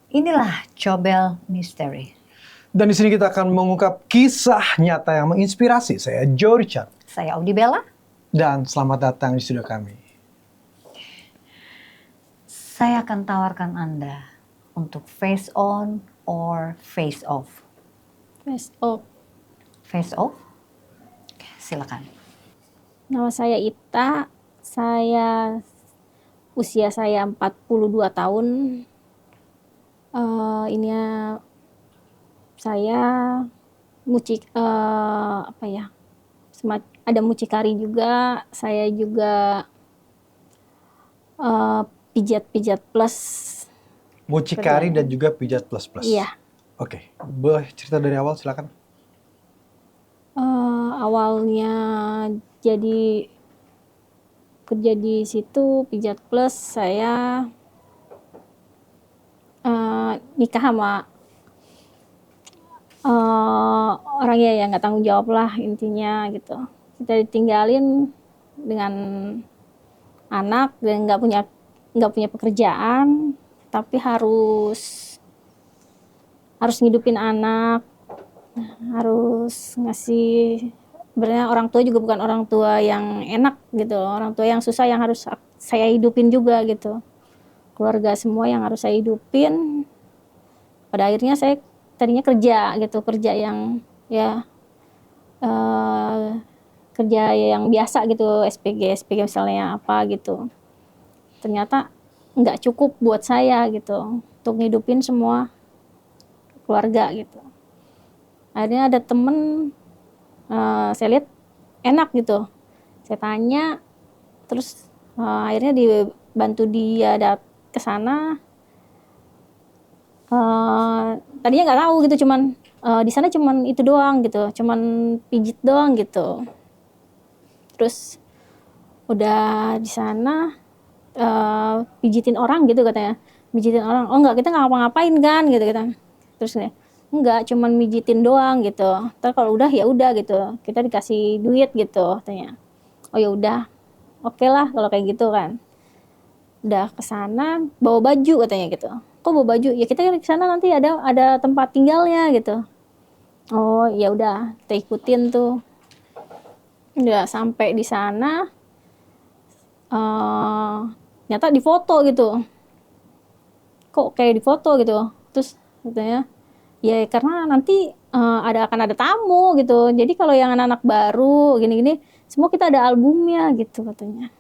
Inilah Cobel Misteri. Dan di sini kita akan mengungkap kisah nyata yang menginspirasi. Saya Joe Richard. Saya Audi Bella. Dan selamat datang di studio kami. Saya akan tawarkan Anda untuk face on or face off. Face off. Face off? Oke, silakan. Nama saya Ita. Usia saya 42 tahun. Saya ada mucikari juga. Saya juga pijat plus. Mucikari dan juga pijat plus. Iya. Oke, boleh cerita dari awal silakan. Awalnya jadi kerja di situ pijat plus, saya nikah sama orang yang nggak tanggung jawab lah intinya gitu. Kita ditinggalin dengan anak dan nggak punya pekerjaan, tapi harus ngidupin anak, harus ngasih. Sebenarnya orang tua juga bukan orang tua yang enak gitu, orang tua yang susah yang harus saya hidupin juga gitu. Keluarga semua yang harus saya hidupin. Pada akhirnya saya tadinya kerja yang kerja yang biasa gitu, SPG misalnya apa gitu. Ternyata nggak cukup buat saya gitu untuk ngidupin semua keluarga gitu. Akhirnya ada temen, saya lihat enak gitu, saya tanya, terus akhirnya dibantu dia ke sana. Tadinya nggak tahu gitu, cuman di sana cuman itu doang gitu, cuman pijit doang gitu. Terus udah di sana pijitin orang gitu katanya, pijitin orang. Oh enggak, kita nggak ngapa-ngapain kan gitu kita. Terus enggak, cuman mijitin doang gitu. Ntar kalau udah ya udah gitu, kita dikasih duit gitu katanya. Oh ya udah, oke lah kalau kayak gitu kan. Udah ke sana bawa baju katanya gitu. Kok bawa baju? Ya kita ke sana nanti ada tempat tinggalnya gitu. Oh ya udah, kita ikutin tuh. Udah sampai di sana, ternyata difoto gitu. Kok kayak difoto gitu? Terus katanya, ya karena nanti akan ada tamu gitu. Jadi kalau yang anak-anak baru gini-gini, semua kita ada albumnya gitu katanya.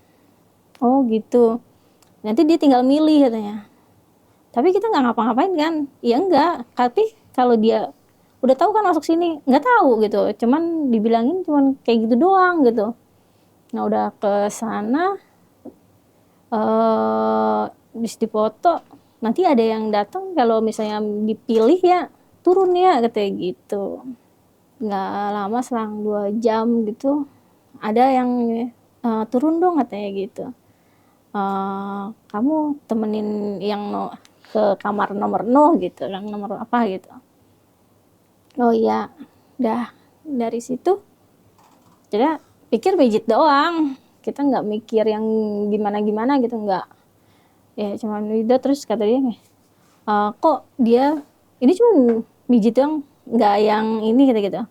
Oh gitu. Nanti dia tinggal milih katanya. Tapi kita nggak ngapa-ngapain kan? Ya enggak. Tapi kalau dia udah tahu kan masuk sini, nggak tahu gitu. Cuman dibilangin cuman kayak gitu doang gitu. Nah udah ke sana, di foto, nanti ada yang datang kalau misalnya dipilih ya turun ya katanya gitu. Nggak lama, selang 2 jam gitu, ada yang turun dong katanya gitu. Kamu temenin yang ke kamar nomor 0 gitu, yang nomor apa gitu. Oh iya, dah dari situ jadi pikir pijit doang, kita nggak mikir yang gimana gitu, nggak. Ya cuman udah. Terus kata dia, kok dia ini cuma mijit doang, nggak yang ini gitu.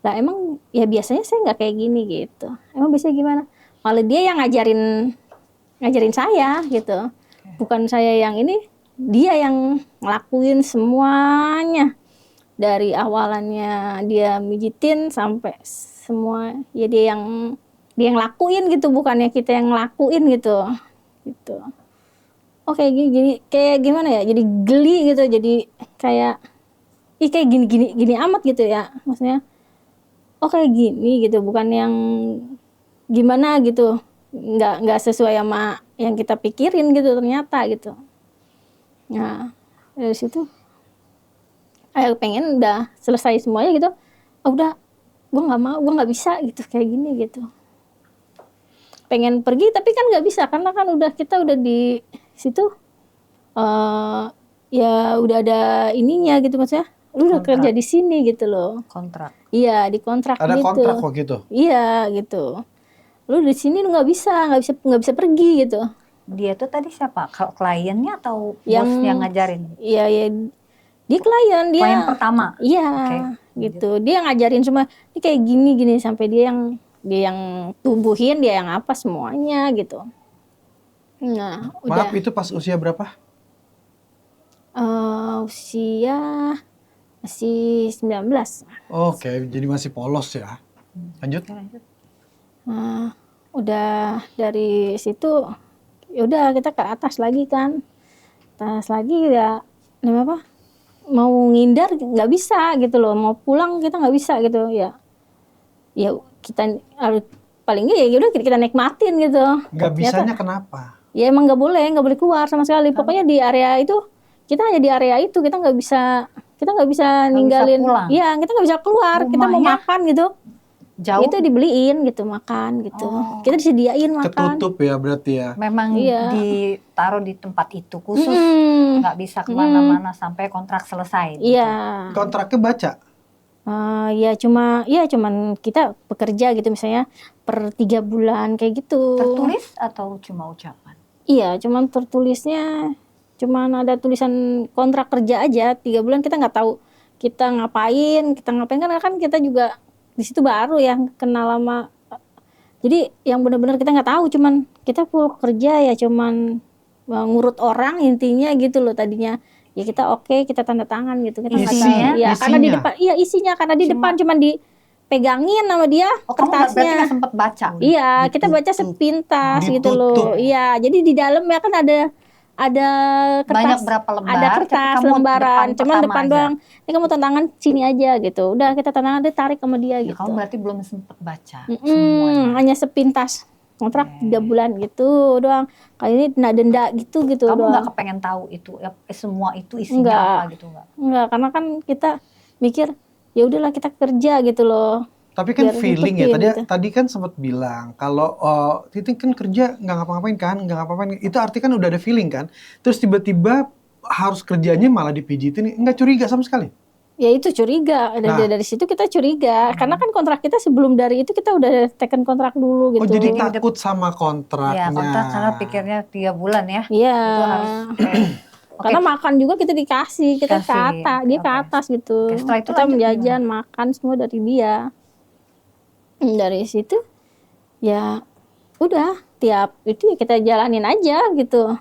Lah emang ya biasanya saya nggak kayak gini gitu. Emang biasanya gimana? Malah dia yang ngajarin saya gitu. Bukan saya yang ini, dia yang ngelakuin semuanya. Dari awalannya dia mijitin sampai semua, ya dia yang lakuin gitu, bukannya kita yang ngelakuin gitu. Oh kayak gini kayak gimana ya, jadi geli gitu, jadi kayak gini amat gitu ya, maksudnya oh kayak gini gitu, bukan yang gimana gitu, nggak sesuai sama yang kita pikirin gitu ternyata gitu. Nah dari situ pengen udah selesai semuanya gitu. Oh, udah, gue nggak mau, gue nggak bisa gitu kayak gini gitu. Pengen pergi tapi kan nggak bisa karena kan kita udah di situ, ya udah ada ininya gitu, maksudnya lu udah kerja di sini gitu loh. Kontrak. Iya, di kontrak Ada gitu. kontrak kok gitu. Iya gitu. Lu di sini lu nggak bisa pergi gitu. Dia tuh tadi siapa? Kalau kliennya atau Yang- bos yang ngajarin? Iya, ya, dia klien dia. Klien pertama. Iya, Oke, gitu. Dia ngajarin semua. Ini kayak gini sampai dia yang tubuhin, dia yang apa semuanya gitu. Nah, udah Maaf, itu pas usia berapa? usia masih 19. Oke, jadi masih polos ya. Lanjut. Oke, lanjut. Nah, udah dari situ ya udah kita ke atas lagi kan. Atas lagi ya namanya apa? Mau ngindar nggak bisa gitu loh. Mau pulang kita nggak bisa gitu ya. Ya kita harus paling nggak ya udah kita nikmatin gitu. Nggak bisanya kenapa? Ya emang nggak boleh keluar sama sekali. Pokoknya di area itu kita hanya di area itu, kita nggak bisa ninggalin. pulang. Iya, kita nggak bisa keluar. Kita mau Rumahnya makan gitu. jauh. Itu dibeliin gitu makan gitu. Oh. Kita disediain makan. Ketutup ya berarti ya. Memang Iya. ditaruh di tempat itu khusus, Mm-mm. nggak bisa kemana-mana sampai kontrak selesai. gitu. Iya. Kontraknya baca. Cuman kita bekerja gitu misalnya per 3 bulan kayak gitu. Tertulis atau cuma ucapan? Iya, cuman tertulisnya cuman ada tulisan kontrak kerja aja 3 bulan, kita nggak tahu kita ngapain karena kan kita juga di situ baru ya kenal lama. Jadi yang benar-benar kita nggak tahu, cuman kita full kerja ya cuman ngurut orang intinya gitu loh tadinya. Ya kita oke, kita tanda tangan gitu. Kita nggak Isinya? tahu. Ya, karena di Isinya? depan isinya karena di depan cuman dipegangin sama dia Oh, kamu berarti kertasnya. nggak sempat baca? Iya, kita baca Ditutup. sepintas gitu Ditutup. loh. Iya, jadi di dalam ya kan ada kertas, Banyak berapa lembar? ada tapi kertas kamu lembaran, cuman pertama depan aja. doang. Ini kamu tantangan sini aja gitu. Udah kita tantangan, dia tarik sama dia Ya, gitu. kamu berarti belum sempat baca Mm-mm, semuanya. hanya sepintas kontrak Oke. 3 bulan gitu doang. Kali ini kena denda gitu Kamu doang. nggak kepengen tahu itu semua itu isinya Nggak. apa gitu nggak? Enggak, karena kan kita mikir ya udahlah kita kerja gitu loh. Tapi kan Biar feeling ya. ngikutin Tadi gitu. tadi kan sempat bilang kalau Titik kan kerja nggak ngapa-ngapain kan, nggak ngapa-ngapain. Itu arti kan udah ada feeling kan. Terus tiba-tiba harus kerjanya malah dipijitin, nggak curiga sama sekali. Ya itu curiga. Nah. Dari situ kita curiga. Karena kan kontrak kita sebelum dari itu kita udah taken kontrak dulu gitu. Oh jadi takut sama kontraknya. Ya kontrak karena pikirnya 3 bulan ya. Iya. Itu harus. Oke. Karena makan juga kita dikasih, kita ke Kasih. atas, dia ke Oke. atas gitu. Oke, setelah itu Kita lanjut menjajan, makan semua dari dia. Dari situ ya udah tiap itu ya kita jalanin aja gitu.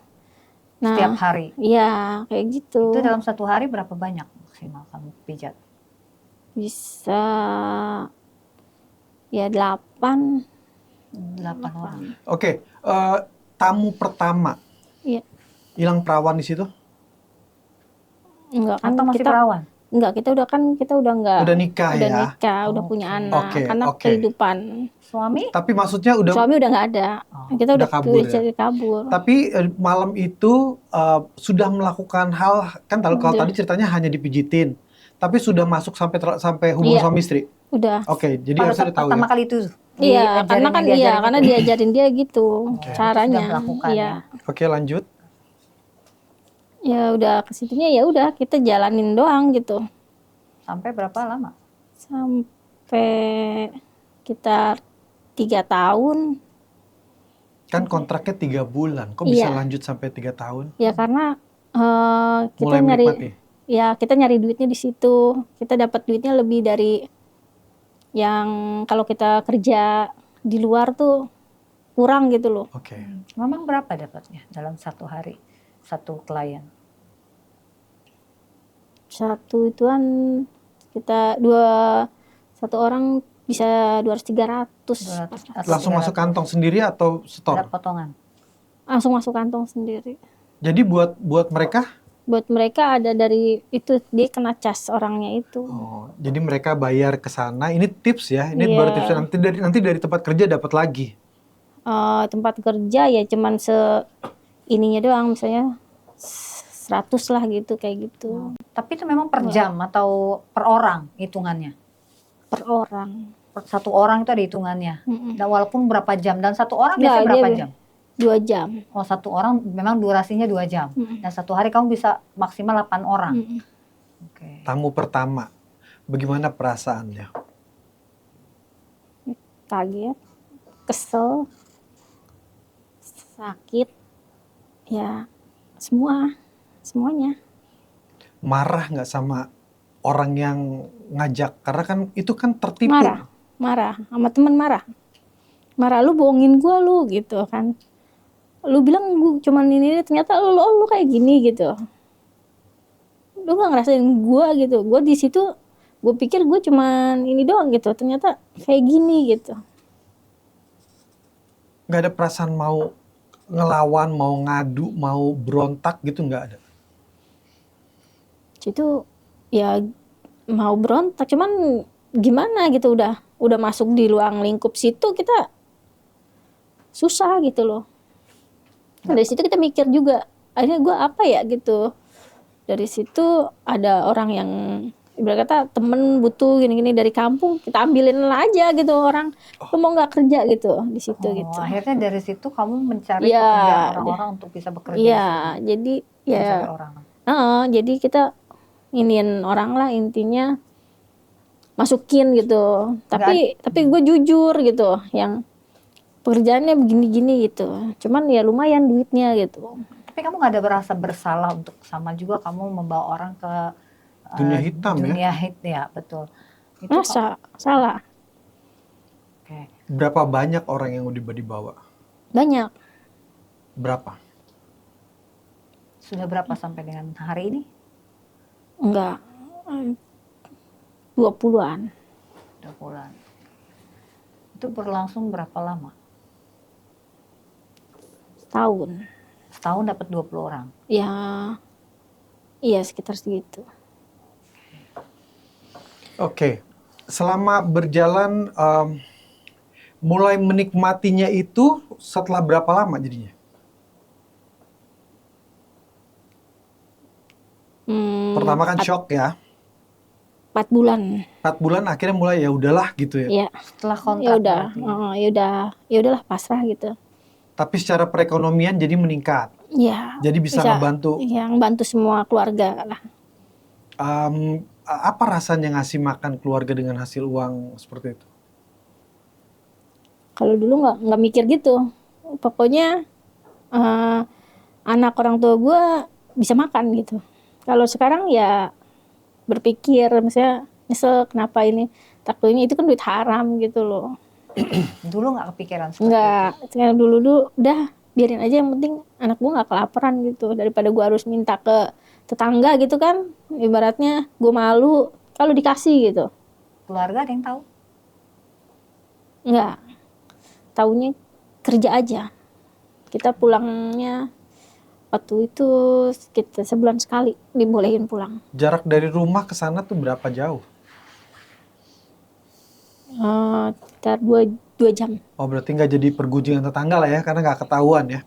Nah, Setiap hari. iya kayak gitu. Itu dalam 1 hari berapa banyak maksimal kamu pijat? Bisa ya 8. 8 orang. Oke, tamu pertama Iya. hilang perawan di situ? Enggak kan Atau masih kita perawan? enggak kita udah enggak Udah nikah udah ya? nikah, udah Oke. punya anak Oke, karena oke. kehidupan. Suami? Tapi maksudnya udah. Suami udah nggak ada. Oh, Kita udah udah kabur ya? cari kabur. Tapi malam itu sudah melakukan hal kan kalau Udah. tadi ceritanya hanya dipijitin, tapi sudah masuk sampai hubungan Iya. suami istri. Udah. Oke, jadi Pada harusnya saat udah tahu pertama ya. kali itu Iya, diajarin karena kan yang diajarin karena itu. diajarin dia gitu Oke. caranya. Sudah melakukan Iya. Oke, lanjut. Ya udah ke situnya ya udah kita jalanin doang gitu. Sampai berapa lama? Sampai sekitar 3 tahun. Kan kontraknya 3 bulan, kok bisa Iya. lanjut sampai 3 tahun? Ya karena kita Mulai nyari menikmati. kita nyari duitnya di situ. Kita dapat duitnya lebih dari yang kalau kita kerja di luar tuh kurang gitu loh. Oke. Memang berapa dapatnya dalam 1 hari? 1 klien? Satu ituan kita satu orang bisa 200-300. 200 atau Langsung masuk 300? kantong sendiri atau Ada store? potongan? Langsung masuk kantong sendiri. Jadi buat mereka, Buat mereka ada dari itu dia kena cas orangnya itu. jadi mereka bayar ke sana. Ini tips ya, ini Iya. baru tipsnya. Nanti dari tempat kerja dapat lagi. Tempat kerja ya cuman ininya doang misalnya 100 lah gitu kayak gitu Tapi itu memang per jam atau per orang hitungannya? per orang. Per 1 orang itu ada hitungannya? Mm-mm. Dan walaupun berapa jam? Dan 1 orang Nggak, biasanya berapa dia- jam? 2 jam. Oh 1 orang memang durasinya 2 jam. Mm-mm. Dan 1 hari kamu bisa maksimal 8 orang. Mm-mm. Oke. Tamu pertama, bagaimana perasaannya? Kaget, kesel, sakit, Ya semuanya. Marah nggak sama orang yang ngajak? Karena kan itu kan tertipu. Marah sama temen, marah lu bohongin gua lu gitu kan, lu bilang gua cuman ini, ternyata lu kayak gini gitu, lu nggak ngerasain gua gitu, gua di situ gua pikir gua cuman ini doang gitu, ternyata kayak gini gitu. Nggak ada perasaan mau ngelawan, mau ngadu, mau berontak gitu, nggak ada? Itu ya mau berontak, cuman gimana gitu, udah masuk di ruang lingkup situ, kita susah gitu loh. Dari situ kita mikir juga, akhirnya gue apa ya gitu. Dari situ ada orang yang ibarat kata temen butuh gini-gini dari kampung, kita ambilin aja gitu orang, lu mau nggak kerja gitu di situ Oh, gitu. akhirnya dari situ kamu mencari Iya, pekerjaan orang-orang untuk bisa bekerja di Iya, situ, jadi ya, mencari orang. jadi kita iniin orang lah, intinya masukin gitu. Tapi gue jujur gitu, yang pekerjaannya begini-gini gitu. Cuman ya lumayan duitnya gitu. Tapi kamu nggak ada merasa bersalah untuk sama juga kamu membawa orang ke Dunia hitam ya? dunia hit ya, betul. Itu Masa salah? Oke. Berapa banyak orang yang udah dibawa? Banyak. Berapa? Sudah berapa sampai dengan hari ini? Enggak. 20-an. 2 bulan. Itu berlangsung berapa lama? Setahun. Setahun dapat 20 orang. Ya, iya sekitar segitu. Oke. Selama berjalan, mulai menikmatinya itu setelah berapa lama jadinya? Pertama kan shock ya. 4 bulan. 4 bulan akhirnya mulai ya udahlah gitu ya. Iya. Setelah Ya kontrak udah, berarti. ya udahlah pasrah gitu. Tapi secara perekonomian jadi meningkat. Iya. Jadi bisa ngebantu. Iya, ngebantu semua keluarga lah. Apa rasanya ngasih makan keluarga dengan hasil uang seperti itu? Kalau dulu nggak mikir gitu. Pokoknya anak orang tua gue bisa makan gitu. Kalau sekarang ya berpikir, misalnya nyesel kenapa ini, takutnya itu kan duit haram gitu loh. Dulu nggak kepikiran seperti Nggak, sekarang dulu udah biarin aja, yang penting anak gue nggak kelaparan gitu, daripada gue harus minta ke tetangga gitu kan, ibaratnya gue malu kalau dikasih gitu. Keluarga ada yang tahu? Nggak, taunya kerja aja. Kita pulangnya waktu itu kita sebulan sekali dibolehin pulang. Jarak dari rumah ke sana tuh berapa jauh? Sekitar 2 jam. Oh, berarti nggak jadi pergunjingan tetangga lah ya, karena nggak ketahuan ya.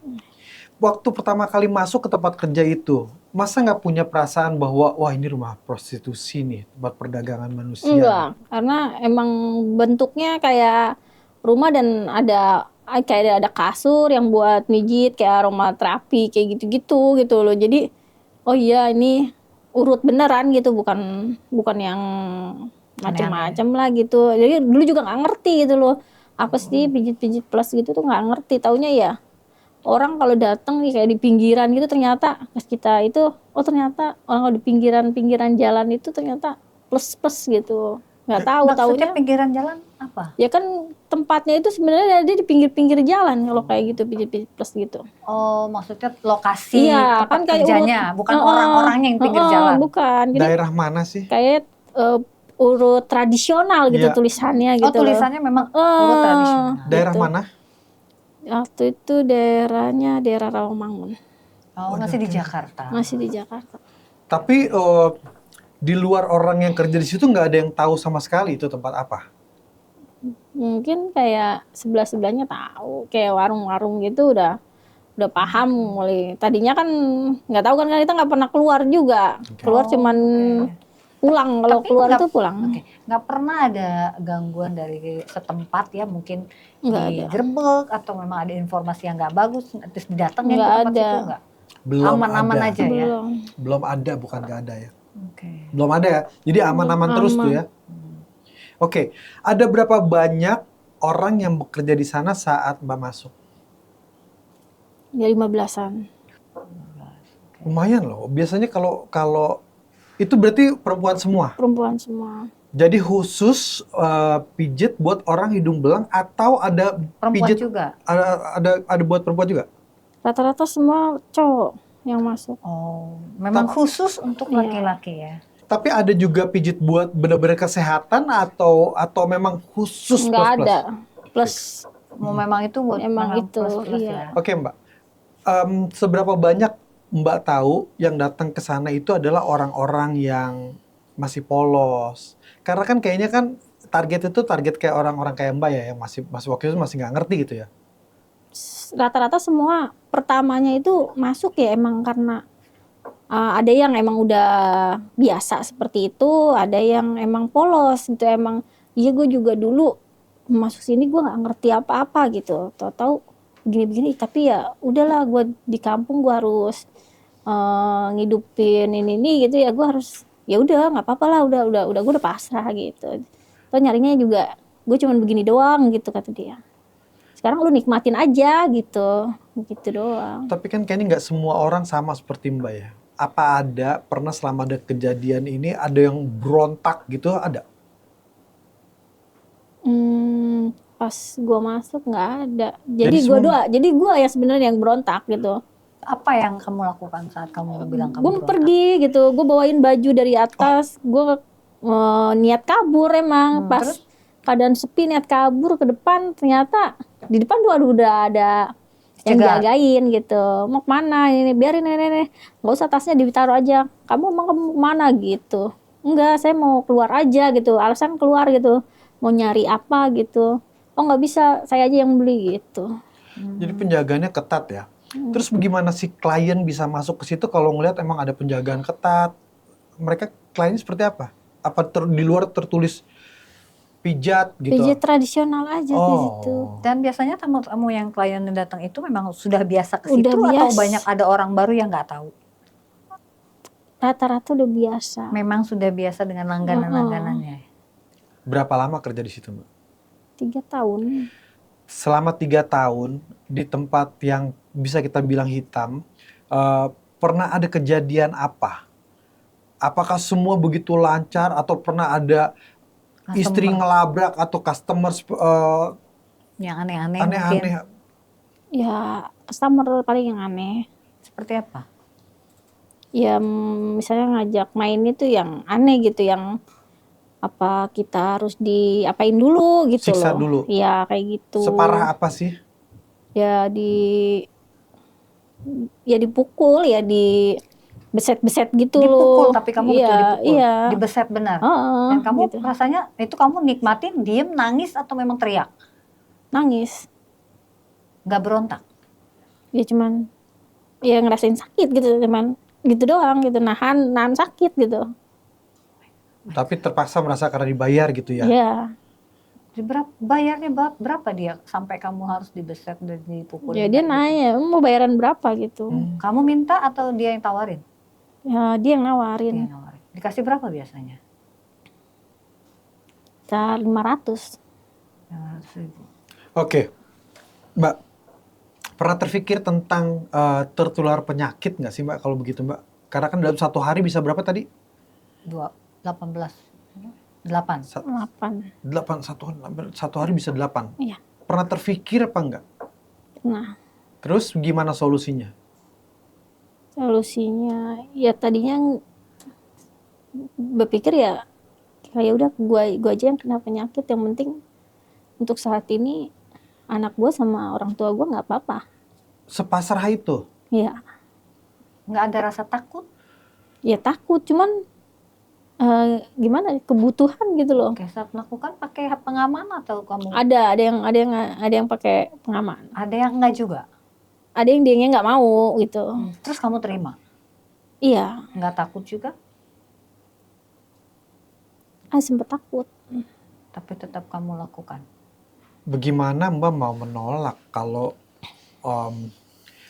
Waktu pertama kali masuk ke tempat kerja itu, masa nggak punya perasaan bahwa wah ini rumah prostitusi nih, tempat perdagangan manusia? Enggak, karena emang bentuknya kayak rumah dan kayak ada kasur yang buat mijit, kayak aromaterapi kayak gitu-gitu gitu loh. Jadi oh iya ini urut beneran gitu, bukan yang macam-macam lah gitu. Jadi dulu juga nggak ngerti gitu loh, apa sih pijit-pijit plus gitu tuh nggak ngerti. Taunya ya orang kalau datang nih kayak di pinggiran gitu, ternyata pas kita itu ternyata orang kalau di pinggiran jalan itu ternyata plus gitu. Nggak tahu, Maksudnya taunya pinggiran jalan apa? ya kan tempatnya itu sebenarnya ada di pinggir-pinggir jalan kalau kayak gitu, pijit plus gitu. Oh, maksudnya lokasi Iya, tempat kan kayak kerjanya, bukan orang-orangnya yang pinggir jalan. Bukan. Jadi Daerah mana sih? kayak urut tradisional gitu Iya. tulisannya Oh, gitu tulisannya memang urut tradisional. Daerah gitu. mana? Waktu itu daerah Rawamangun. Oh, masih di Jakarta. Masih di Jakarta. Tapi di luar orang yang kerja di situ nggak ada yang tahu sama sekali itu tempat apa? Mungkin kayak sebelahnya tahu, kayak warung-warung gitu udah paham mulai. Tadinya kan nggak tahu kan, kita nggak pernah keluar juga. Keluar cuman pulang, kalau Tapi keluar tuh pulang. Nggak pernah ada gangguan dari setempat ya, mungkin Nggak digerebek atau memang ada informasi yang nggak bagus terus didatengin ke Nggak tempat ada. situ nggak? Belum Aman-aman ada. aja ya. Belum ada, bukan nggak ada ya. Oke. Belum ada ya. Jadi aman-aman terus tuh ya. Oke, ada berapa banyak orang yang bekerja di sana saat Mbak masuk? Ya 15-an. Lumayan loh. Biasanya kalau kalau itu berarti perempuan semua. Perempuan semua. Jadi khusus pijit buat orang hidung belang atau ada Perempuan pijit juga. ada buat perempuan juga? Rata-rata semua cowok yang masuk. Oh, memang khusus untuk Iya. laki-laki ya. Tapi ada juga pijit buat benar-benar kesehatan atau memang khusus Nggak plus-plus? ada. Plus Memang itu buat Emang itu, plus-plus iya. ya. Oke Mbak, seberapa banyak Mbak tahu yang datang ke sana itu adalah orang-orang yang masih polos? Karena kan kayaknya kan target itu target kayak orang-orang kayak Mbak ya, yang masih waktu itu masih nggak ngerti gitu ya. rata-rata semua pertamanya itu masuk ya emang karena ada yang emang udah biasa seperti itu, ada yang emang polos gitu emang. Iya gue juga dulu masuk sini gue nggak ngerti apa-apa gitu. Tahu-tahu begini-begini tapi ya udahlah gue di kampung gue harus ngidupin ini gitu ya gue harus ya udah nggak apa-apa lah udah gue udah pasrah gitu. Tuh nyarinya juga gue cuman begini doang gitu kata dia. Sekarang lu nikmatin aja gitu doang. Tapi kan kayaknya nggak semua orang sama seperti Mbak ya. Apa ada pernah selama ada kejadian ini ada yang berontak gitu ada? Pas gua masuk nggak ada. Jadi Jadi gua ya sebenarnya yang berontak gitu. Apa yang kamu lakukan saat kamu bilang kamu Gue berontak? pergi gitu, gue bawain baju dari atas, gue niat kabur emang. Pas Terus? keadaan sepi niat kabur ke depan, ternyata di depan tuh aduh udah ada yang Cegat. jagain gitu. Mau kemana ini? Biarin ini, nggak usah tasnya ditaruh aja. Kamu mau kemana gitu? Enggak, saya mau keluar aja gitu. Alasan keluar gitu, mau nyari apa gitu. Oh nggak bisa, saya aja yang beli gitu. Jadi penjagaannya ketat ya. Terus bagaimana sih klien bisa masuk ke situ kalau ngelihat emang ada penjagaan ketat? Mereka kliennya seperti apa? Apa di luar tertulis pijat gitu? Pijat tradisional aja di situ. Dan biasanya tamu-tamu yang klien yang datang itu memang sudah biasa ke situ Udah atau biasa. banyak ada orang baru yang nggak tahu? Rata-rata udah biasa. Memang sudah biasa dengan langganan-langganannya. Berapa lama kerja di situ, Mbak? 3 tahun. Selama 3 tahun di tempat yang bisa kita bilang hitam, pernah ada kejadian apa? Apakah semua begitu lancar atau pernah ada istri ngelabrak atau customer Yang aneh-aneh mungkin. aneh-aneh? Ya customer paling yang aneh. Seperti apa? Ya misalnya ngajak main itu yang aneh gitu, yang apa kita harus diapain dulu gitu Siksa loh. dulu? Ya kayak gitu. Separah apa sih? Ya dipukul, ya di beset-beset gitu Dipukul, loh. tapi kamu Iya, betul dipukul. Iya. Dibeset benar. Heeh, Dan kamu gitu. rasanya itu kamu nikmatin, diem, nangis atau memang teriak? Nangis. Nggak berontak? Ya cuman ya ngerasain sakit gitu, cuman gitu doang gitu, nahan sakit gitu. Tapi terpaksa merasa karena dibayar gitu ya? Iya. Bayarnya berapa dia sampai kamu harus dibeset dan dipukul? Ya dia nanya mau bayaran berapa gitu. Kamu minta atau dia yang tawarin? Ya dia yang Dia nawarin. yang nawarin. Dikasih berapa biasanya? Sekitar 500. 500.000. Oke, Mbak, pernah terpikir tentang tertular penyakit nggak sih Mbak kalau begitu Mbak? Karena kan dalam satu hari bisa berapa tadi? 8. 8. Satu hari bisa 8. Iya. Pernah terpikir apa enggak? Nah, Terus gimana solusinya? solusinya ya tadinya berpikir ya kayak udah gua aja yang kena penyakit, yang penting untuk saat ini anak gua sama orang tua gua nggak apa-apa. Sepasrah itu? Ya, Nggak ada rasa takut? ya takut cuman gimana kebutuhan gitu loh. Oke, saat melakukan pakai pengaman atau kamu? Ada yang pakai pengaman. Ada yang enggak juga? Ada yang dia nggak mau gitu. Terus kamu terima? Iya, Nggak takut juga? sempet takut. Tapi tetap kamu lakukan? Bagaimana Mbak mau menolak kalau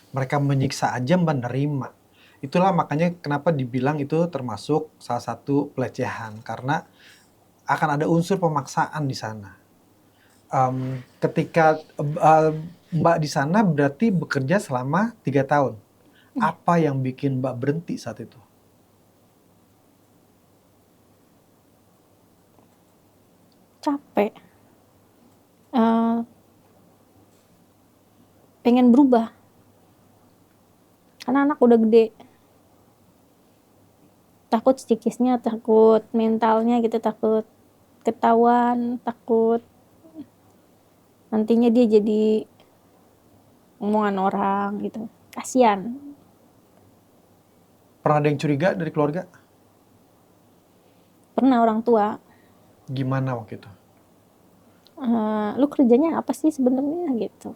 mereka menyiksa aja Mbak nerima? Itulah makanya kenapa dibilang itu termasuk salah satu pelecehan. Karena akan ada unsur pemaksaan di sana. Ketika Mbak di sana berarti bekerja selama 3 tahun. Apa yang bikin Mbak berhenti saat itu? Capek. Eh, pengen berubah. Karena anak udah gede. Takut psikisnya, takut mentalnya gitu, takut ketahuan, takut nantinya dia jadi omongan orang gitu. Kasian. Pernah ada yang curiga dari keluarga? Pernah orang tua, Gimana waktu itu? lu kerjanya apa sih sebenarnya gitu.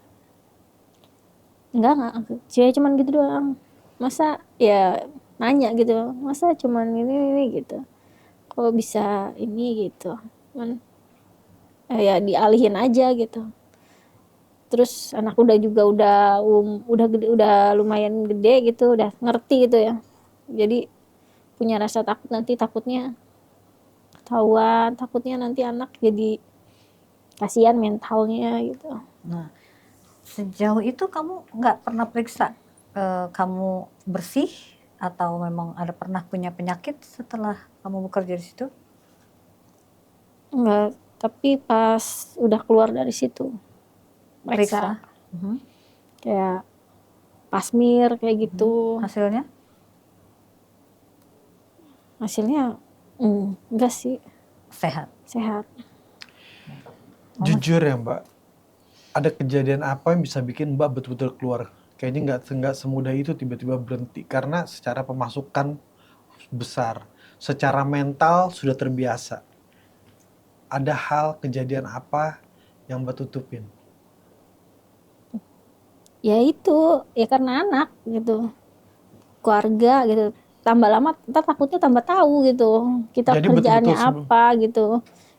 Enggak, cewek cuman gitu doang. Masa ya nanya gitu, masa cuman ini gitu. Kok bisa ini gitu. Cuman ya dialihin aja gitu. Terus anak juga udah gede, udah lumayan gede gitu, udah ngerti gitu ya. Jadi punya rasa takut, nanti takutnya ketahuan, takutnya nanti anak jadi kasihan mentalnya gitu. Nah, sejauh itu kamu nggak pernah periksa kamu bersih atau memang ada pernah punya penyakit setelah kamu bekerja di situ? Enggak, tapi pas udah keluar dari situ periksa. Mhm. Kayak pasmir kayak gitu. Hasilnya? Hasilnya enggak sih, Sehat. sehat. Jujur ya Mbak, ada kejadian apa yang bisa bikin Mbak betul-betul keluar? Kayaknya nggak semudah itu tiba-tiba berhenti. Karena secara pemasukan besar, secara mental sudah terbiasa. Ada hal, kejadian apa yang Mbak tutupin? Ya itu, ya karena anak gitu. Keluarga gitu. Tambah lama ntar takutnya tambah tahu gitu. Kita Jadi kerjaannya betul-betul sebelum- apa gitu.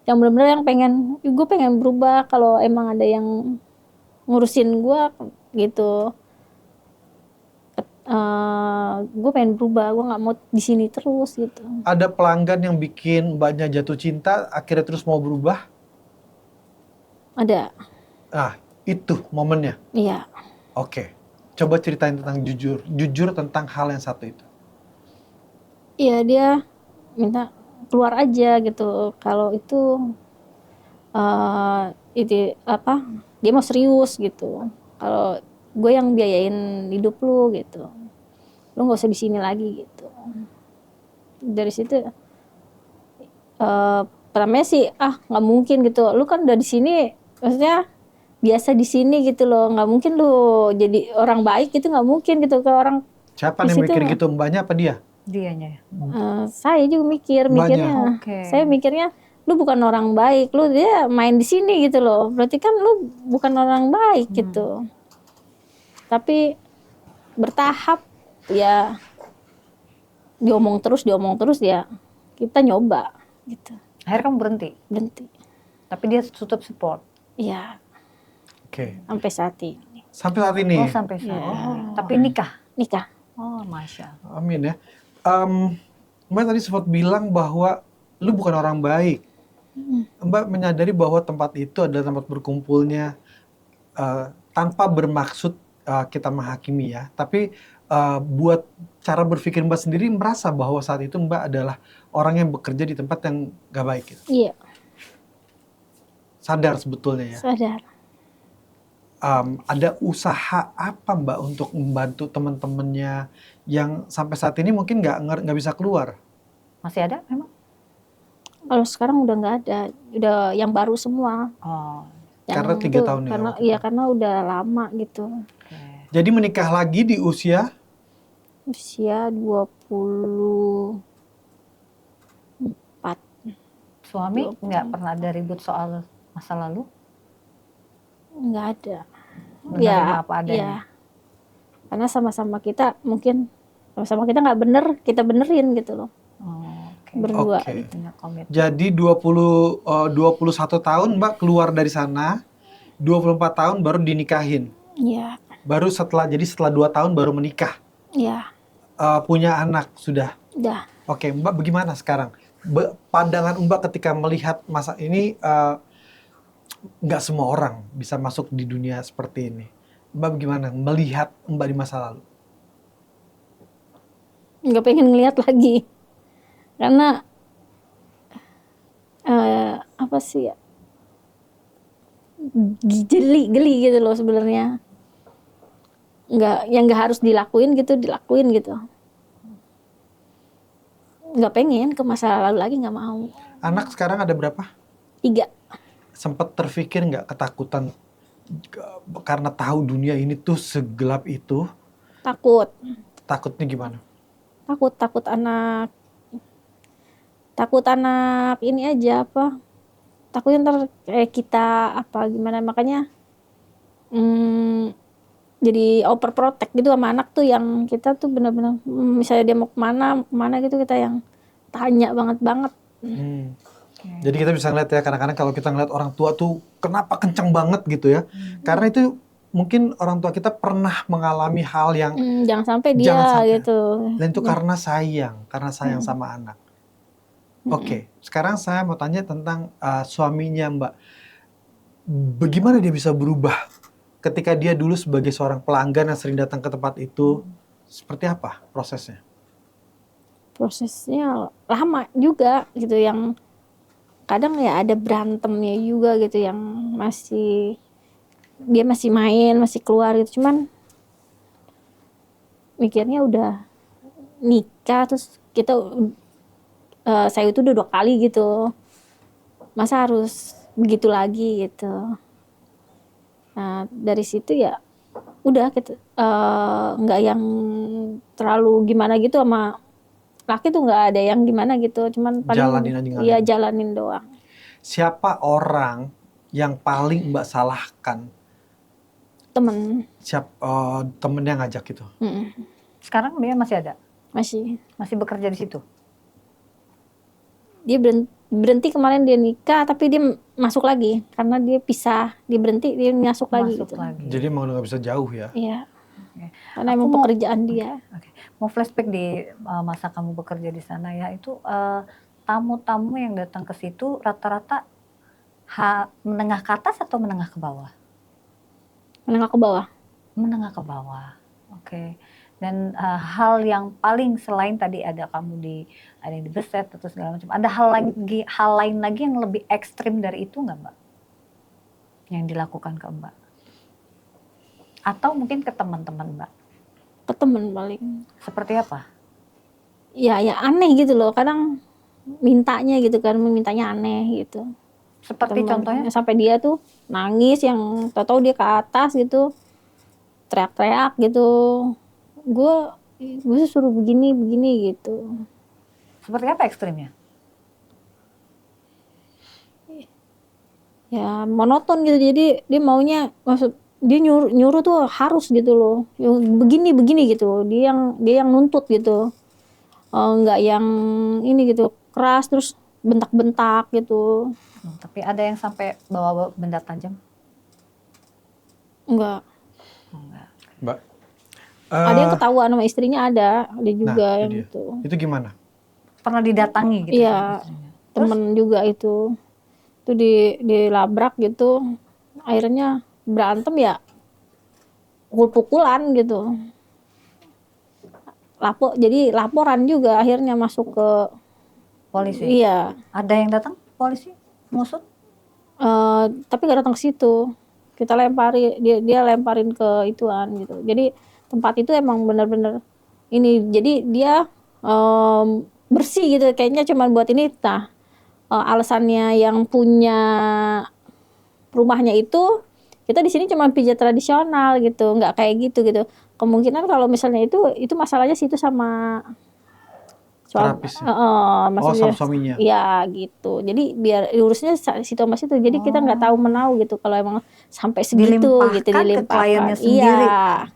Yang benar-benar yang pengen, gue pengen berubah kalau emang ada yang ngurusin gue gitu. Gue pengen berubah, gue nggak mau di sini terus gitu. Ada pelanggan yang bikin Mbaknya jatuh cinta, akhirnya terus mau berubah? Ada, Ah, itu momennya. iya. Oke. Coba ceritain tentang jujur tentang hal yang satu itu. Iya, dia minta keluar aja gitu. Kalau itu apa? Dia mau serius gitu. Kalau gue yang biayain hidup lu gitu. Lu nggak usah di sini lagi gitu. Dari situ pertamanya sih nggak mungkin gitu. Lu kan udah di sini, maksudnya biasa di sini gitu loh. Nggak mungkin lu jadi orang baik gitu, nggak mungkin gitu ke orang. Siapa Di yang situ mikir gitu, Mbaknya apa dia? Dianya. Saya juga Mbaknya. mikirnya. Oke. Saya mikirnya lu bukan orang baik, lu dia main di sini gitu loh. Berarti kan lu bukan orang baik gitu. Tapi bertahap ya diomong terus ya kita nyoba gitu. Akhirnya kamu berhenti, Berhenti. tapi dia tutup support. Iya, Oke. sampai saat ini. Sampai saat ini. Oh, sampai saat. Iya. Tapi nikah. Nikah. Oh, Masya Allah. Amin ya. Mbak tadi sempat bilang bahwa lu bukan orang baik. Mbak menyadari bahwa tempat itu adalah tempat berkumpulnya tanpa bermaksud kita menghakimi ya. Tapi buat cara berpikir Mbak sendiri merasa bahwa saat itu Mbak adalah orang yang bekerja di tempat yang gak baik. Gitu. Iya, Sadar sebetulnya ya. sadar. Ada usaha apa Mbak untuk membantu teman-temannya yang sampai saat ini mungkin nggak bisa keluar? Masih ada memang? Kalau sekarang udah nggak ada, udah yang baru semua. Oh, Yang Karena 3 itu, tahun ya karena waktu iya itu. karena udah lama gitu. oke. Jadi menikah lagi di usia Usia 24. Suami 24. nggak pernah ada ribut soal masa lalu? Nggak ada. Menerima apa adanya? Ya. Karena sama-sama kita mungkin sama-sama kita nggak bener, kita benerin gitu loh. Oh, oke. Berdua. Oke. Punya komitmen. Jadi 21 tahun Mbak keluar dari sana, 24 tahun baru dinikahin. Iya, Baru setelah 2 tahun baru menikah. iya, Punya anak sudah. udah. Oke, Mbak bagaimana sekarang? Pandangan Mbak ketika melihat masa ini nggak semua orang bisa masuk di dunia seperti ini. Mbak bagaimana melihat Mbak di masa lalu? nggak pengen ngeliat lagi karena apa sih ya, geli gitu loh sebenarnya. Nggak harus dilakuin gitu, nggak pengen ke masa lalu lagi, nggak mau. Anak sekarang ada berapa? 3. Sempat terfikir nggak ketakutan karena tahu dunia ini tuh segelap itu? Takut Takutnya gimana? takut anak ini aja apa, takutnya ntar kayak kita apa gimana, makanya jadi overprotect gitu sama anak tuh, yang kita tuh benar-benar misalnya dia mau kemana gitu, kita yang tanya banget. Jadi kita bisa ngeliat ya, kadang-kadang kalau kita ngeliat orang tua tuh kenapa kenceng banget gitu ya. Karena itu mungkin orang tua kita pernah mengalami hal yang jangan sampai dia Jangan sampai. gitu. dan itu karena sayang sama anak. Oke, sekarang saya mau tanya tentang suaminya Mbak. Bagaimana dia bisa berubah ketika dia dulu sebagai seorang pelanggan yang sering datang ke tempat itu? Seperti apa prosesnya? Prosesnya lama juga gitu, yang kadang ya ada berantemnya juga gitu, yang dia masih main, masih keluar gitu, cuman mikirnya udah nikah terus kita saya itu udah 2 kali gitu, masa harus begitu lagi gitu. Nah dari situ ya udah kita nggak yang terlalu gimana gitu sama laki tuh, nggak ada yang gimana gitu, cuman paling Jalanin aja ngalir. iya jalanin doang. Siapa orang yang paling Mbak salahkan? Temen. Temennya ngajak gitu? Sekarang dia masih ada? Masih bekerja di situ? dia berhenti kemarin, dia nikah tapi dia masuk lagi karena dia pisah, dia berhenti dia masuk lagi gitu. Jadi emang udah nggak bisa jauh ya? Iya. Oke. Karena emang pekerjaan dia. Mau flashback di masa kamu bekerja di sana ya, itu tamu-tamu yang datang ke situ rata-rata menengah ke atas atau menengah ke bawah? Menengah ke bawah. Menengah ke bawah. Oke. Dan hal yang paling, selain tadi ada ada yang dibeset atau segala macam, ada hal lain lagi yang lebih ekstrim dari itu nggak Mbak? Yang dilakukan ke Mbak? Atau mungkin ke teman-teman Mbak? Ke teman paling. Seperti apa? Ya aneh gitu loh, kadang mintanya gitu kan, mintanya aneh gitu. Seperti contohnya? Sampai dia tuh nangis, yang tahu dia ke atas gitu, teriak-teriak gitu. Gue suruh begini gitu. Seperti apa ekstrimnya? Ya monoton gitu, jadi dia maunya, dia nyuruh tuh harus gitu loh, begini gitu, dia yang nuntut gitu, nggak yang ini gitu keras terus bentak-bentak gitu. Tapi ada yang sampai bawa benda tajam? Enggak. Mbak, Ada yang ketahuan sama istrinya, ada juga yang itu dia. itu. Itu gimana? Pernah didatangi gitu? Iya, temen juga itu dilabrak gitu, akhirnya berantem ya, pukul-pukulan gitu. Jadi laporan juga akhirnya masuk ke polisi? Iya. Ada yang datang polisi ngusut? Tapi nggak datang ke situ, kita dia lemparin ke ituan gitu. Jadi tempat itu emang benar-benar ini, jadi dia bersih gitu kayaknya, cuman buat ini. Nah alasannya yang punya rumahnya itu, kita di sini cuma pijat tradisional gitu, nggak kayak gitu. Kemungkinan kalau misalnya itu masalahnya situ sama Terapis. maksudnya, sama suaminya. iya gitu. Jadi biar urusnya situ sama situ. Jadi kita nggak tahu menau gitu kalau emang sampai segitu gitu Dilimpahkan ke kliennya sendiri. Iya.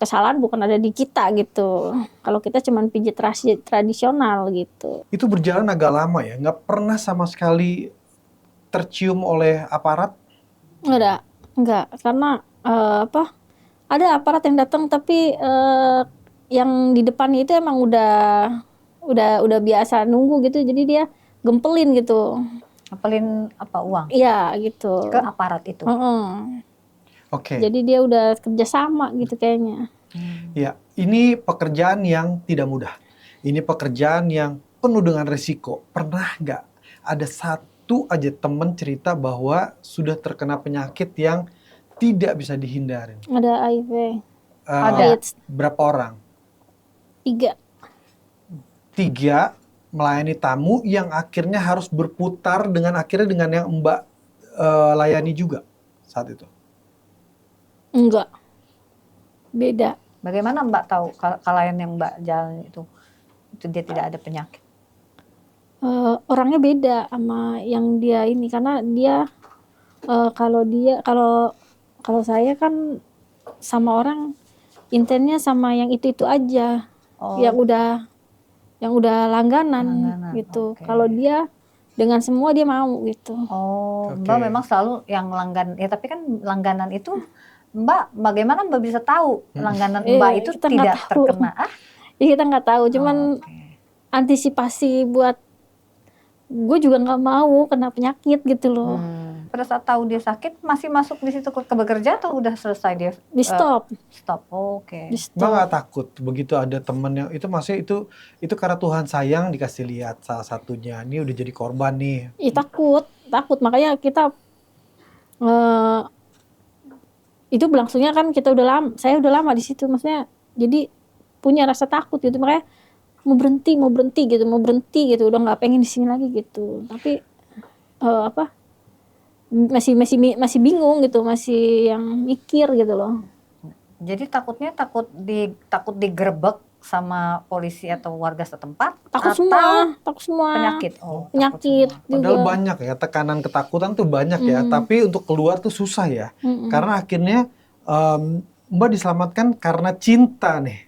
Kesalahan bukan ada di kita gitu. Kalau kita cuma pijat tradisional gitu. Itu berjalan agak lama ya? Nggak pernah sama sekali tercium oleh aparat? Enggak. Karena ada aparat yang datang, tapi yang di depannya itu emang udah biasa nunggu gitu, jadi dia gempelin gitu. Gempelin apa, uang? Iya gitu. Ke aparat itu? Oke. Jadi dia udah kerjasama gitu kayaknya. Ya, Ini pekerjaan yang tidak mudah. Ini pekerjaan yang penuh dengan risiko. Pernah nggak ada satu aja temen cerita bahwa sudah terkena penyakit yang tidak bisa dihindarin? Ada HIV, Ada. AIDS, Berapa orang? 3. 3 melayani tamu yang akhirnya harus berputar dengan yang Mbak layani juga saat itu. Enggak, beda. Bagaimana Mbak tahu klien yang Mbak jalan itu dia tidak ada penyakit? Orangnya beda sama yang dia ini, karena dia kalau saya kan sama orang intennya sama yang itu aja, Oh, yang udah langganan gitu. oke. Kalau dia dengan semua dia mau gitu. Oh, Oke. Mbak memang selalu yang langganan. Ya, tapi kan langganan itu Mbak, bagaimana Mbak bisa tahu langganan Mbak itu kita nggak tidak tahu. terkena? Ya, kita nggak tahu, cuman Oke. antisipasi buat gue juga nggak mau kena penyakit gitu loh. Pada saat tahu dia sakit, masih masuk di situ ke bekerja atau udah selesai dia? Di stop, Stop. Oke. di Mbak nggak stop. takut begitu ada temen yang itu maksudnya itu karena Tuhan sayang dikasih lihat salah satunya ini udah jadi korban nih. Ya, takut makanya kita itu berlangsungnya kan saya udah lama di situ, maksudnya jadi punya rasa takut gitu, makanya mau berhenti gitu, udah nggak pengen di sini lagi gitu. Tapi masih bingung gitu, masih yang mikir gitu loh. Jadi takutnya takut digerebek sama polisi atau warga setempat? Takut atau semua penyakit? Oh, penyakit takut semua. Padahal juga. banyak ya tekanan ketakutan tuh banyak ya, tapi untuk keluar tuh susah ya. Karena akhirnya Mbak diselamatkan karena cinta nih.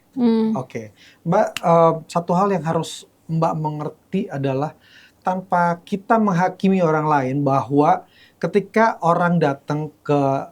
Oke, Mbak, satu hal yang harus Mbak mengerti adalah tanpa kita menghakimi orang lain bahwa ketika orang datang ke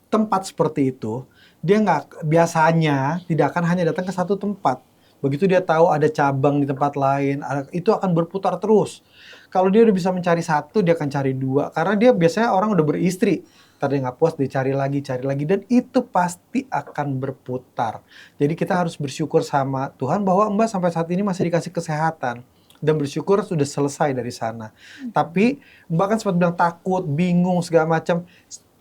tempat seperti itu, dia biasanya tidak akan hanya datang ke satu tempat. Begitu dia tahu ada cabang di tempat lain, itu akan berputar terus. Kalau dia udah bisa mencari satu, dia akan cari 2. Karena dia biasanya orang udah beristri. Ntar dia nggak puas, dia cari lagi. Dan itu pasti akan berputar. Jadi kita harus bersyukur sama Tuhan bahwa Mbak sampai saat ini masih dikasih kesehatan. Dan bersyukur sudah selesai dari sana. Tapi Mbak kan sempat bilang takut, bingung, segala macam.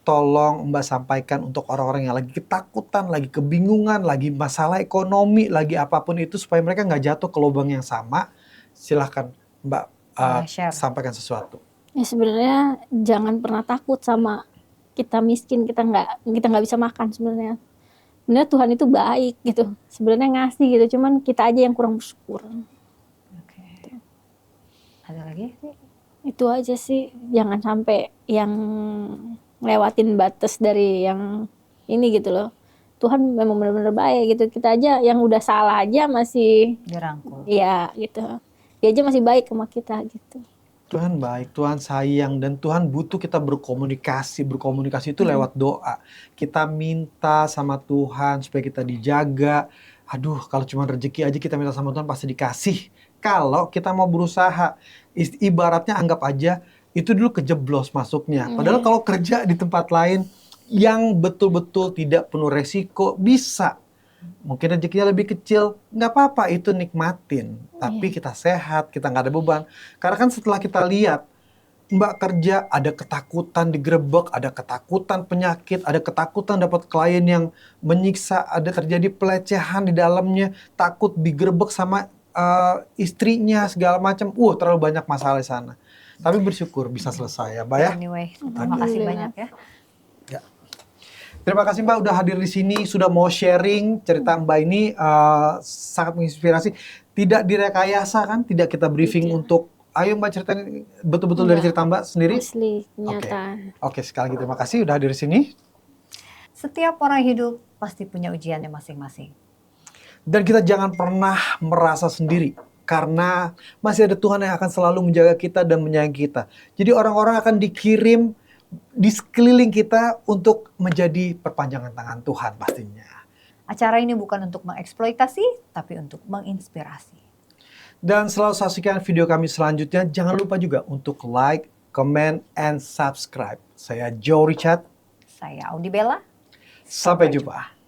Tolong Mbak sampaikan untuk orang-orang yang lagi ketakutan, lagi kebingungan, lagi masalah ekonomi, lagi apapun itu supaya mereka nggak jatuh ke lubang yang sama. Silahkan Mbak Share. sampaikan sesuatu. Ya sebenarnya jangan pernah takut sama kita miskin, kita nggak bisa makan sebenarnya. Sebenarnya Tuhan itu baik gitu. Sebenarnya ngasih gitu, cuman kita aja yang kurang bersyukur. Oke. Ada lagi? Itu aja sih, jangan sampai yang lewatin batas dari yang ini gitu loh. Tuhan memang benar-benar baik gitu. Kita aja yang udah salah aja masih Dirangkul. ya gitu. Dia aja masih baik sama kita gitu. Tuhan baik, Tuhan sayang, dan Tuhan butuh kita berkomunikasi. Berkomunikasi itu lewat doa. Kita minta sama Tuhan supaya kita dijaga. Aduh, kalau cuma rezeki aja kita minta sama Tuhan pasti dikasih. Kalau kita mau berusaha, ibaratnya anggap aja itu dulu kejeblos masuknya. Padahal kalau kerja di tempat lain yang betul-betul tidak penuh resiko, bisa. Mungkin rezekinya lebih kecil, nggak apa-apa, itu nikmatin. Tapi kita sehat, kita nggak ada beban. Karena kan setelah kita lihat, Mbak kerja, ada ketakutan digerebek, ada ketakutan penyakit, ada ketakutan dapat klien yang menyiksa, ada terjadi pelecehan di dalamnya, takut digerebek sama istrinya, segala macam. Terlalu banyak masalah di sana. Tapi bersyukur bisa selesai ya Mbak ya. Anyway, terima kasih banyak ya. Terima kasih Mbak udah hadir di sini, sudah mau sharing cerita Mbak ini sangat menginspirasi. Tidak direkayasa kan, tidak kita briefing untuk ayo Mbak ceritain betul-betul dari cerita Mbak sendiri. Asli, kenyataan. Oke, sekali lagi terima kasih udah hadir di sini. Setiap orang hidup pasti punya ujiannya masing-masing. Dan kita jangan pernah merasa sendiri. Karena masih ada Tuhan yang akan selalu menjaga kita dan menyayangi kita. Jadi orang-orang akan dikirim di sekeliling kita untuk menjadi perpanjangan tangan Tuhan pastinya. Acara ini bukan untuk mengeksploitasi, tapi untuk menginspirasi. Dan selalu saksikan video kami selanjutnya. Jangan lupa juga untuk like, comment, and subscribe. Saya Joe Richard. Saya Audi Bella. Sampai jumpa.